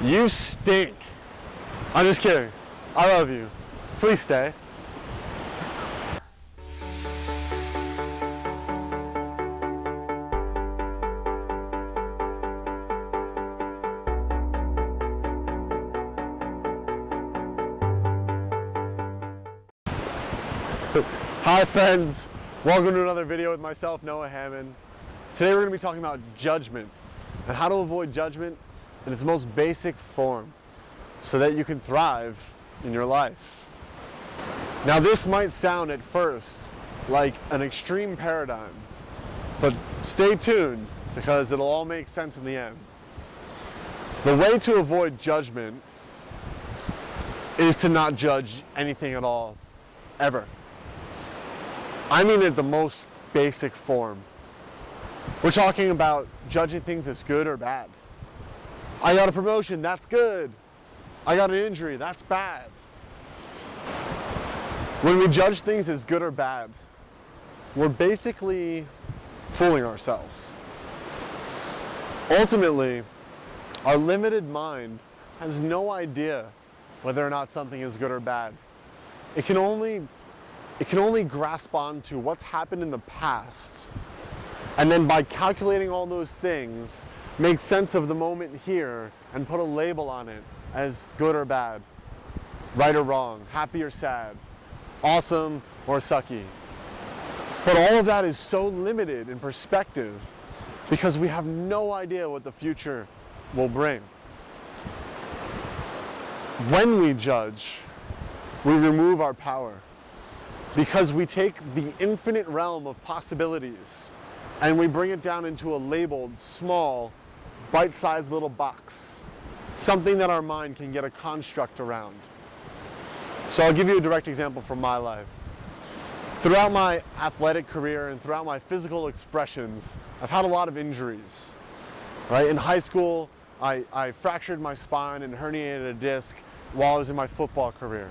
You stink. I'm just kidding. I love you. Please stay. Hi friends, welcome to another video with myself, Noah Hammond. Today we're going to be talking about judgment and how to avoid judgment in its most basic form so that you can thrive in your life. Now this might sound at first like an extreme paradigm, but stay tuned because it'll all make sense in the end. The way to avoid judgment is to not judge anything at all, ever. I mean at the most basic form. We're talking about judging things as good or bad. I got a promotion, that's good. I got an injury, that's bad. When we judge things as good or bad, we're basically fooling ourselves. Ultimately, our limited mind has no idea whether or not something is good or bad. It can only grasp onto what's happened in the past, and then by calculating all those things, make sense of the moment here and put a label on it as good or bad, right or wrong, happy or sad, awesome or sucky. But all of that is so limited in perspective because we have no idea what the future will bring. When we judge, we remove our power, because we take the infinite realm of possibilities and we bring it down into a labeled, small, bite-sized little box, something that our mind can get a construct around. So I'll give you a direct example from my life. Throughout my athletic career and throughout my physical expressions, I've had a lot of injuries. Right? In high school, I fractured my spine and herniated a disc while I was in my football career.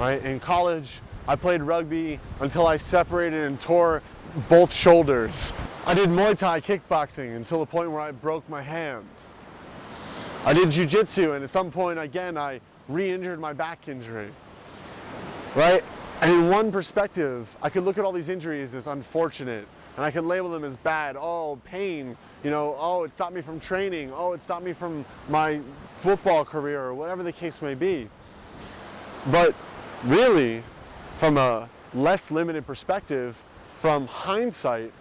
Right? In college, I played rugby until I separated and tore both shoulders. I did Muay Thai kickboxing until the point where I broke my hand. I did jiu-jitsu, and at some point again I re-injured my back injury. Right? And in one perspective, I could look at all these injuries as unfortunate, and I could label them as bad. Oh, pain, oh, it stopped me from training. Oh, it stopped me from my football career, or whatever the case may be. But really, from a less limited perspective, from hindsight,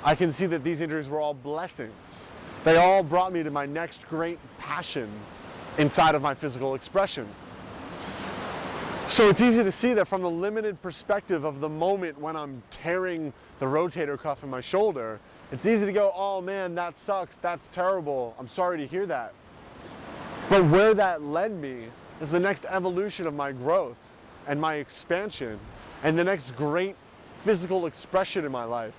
I can see that these injuries were all blessings. They all brought me to my next great passion inside of my physical expression. So it's easy to see that from the limited perspective of the moment when I'm tearing the rotator cuff in my shoulder, it's easy to go, oh man, that sucks, that's terrible, I'm sorry to hear that. But where that led me is the next evolution of my growth and my expansion and the next great physical expression in my life.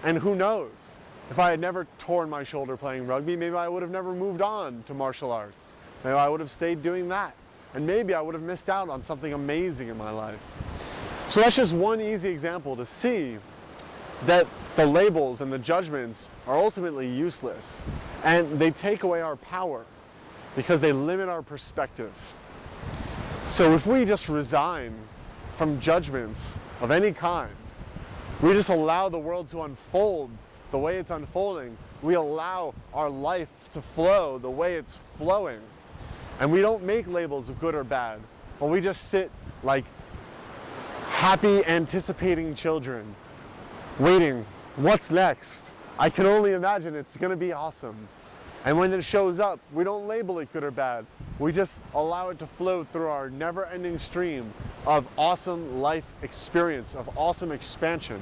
And who knows, if I had never torn my shoulder playing rugby, maybe I would have never moved on to martial arts. Maybe I would have stayed doing that. And maybe I would have missed out on something amazing in my life. So that's just one easy example to see that the labels and the judgments are ultimately useless. And they take away our power because they limit our perspective. So if we just resign from judgments of any kind, we just allow the world to unfold the way it's unfolding, we allow our life to flow the way it's flowing, and we don't make labels of good or bad, but we just sit like happy, anticipating children, waiting, what's next? I can only imagine it's gonna be awesome. And when it shows up, we don't label it good or bad. We just allow it to flow through our never-ending stream of awesome life experience, of awesome expansion.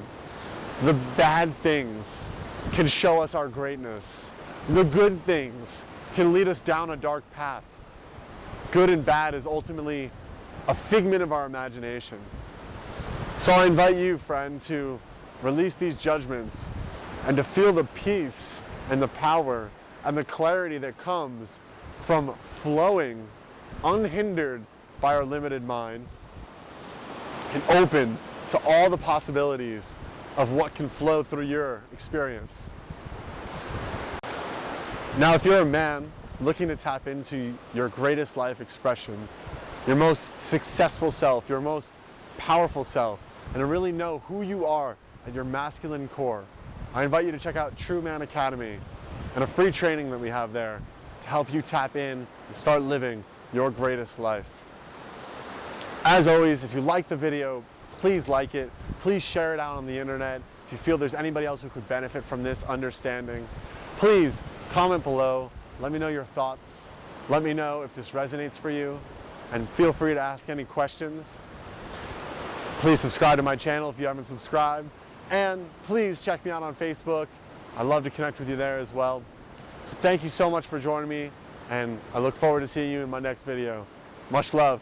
The bad things can show us our greatness. The good things can lead us down a dark path. Good and bad is ultimately a figment of our imagination. So I invite you, friend, to release these judgments and to feel the peace and the power and the clarity that comes from flowing unhindered by our limited mind and open to all the possibilities of what can flow through your experience. Now, if you're a man looking to tap into your greatest life expression, your most successful self, your most powerful self, and to really know who you are at your masculine core, I invite you to check out True Man Academy and a free training that we have there to help you tap in and start living your greatest life. As always, if you like the video, please like it. Please share it out on the internet. If you feel there's anybody else who could benefit from this understanding, please comment below. Let me know your thoughts. Let me know if this resonates for you, and feel free to ask any questions. Please subscribe to my channel if you haven't subscribed, and please check me out on Facebook. I'd love to connect with you there as well. So thank you so much for joining me, and I look forward to seeing you in my next video. Much love.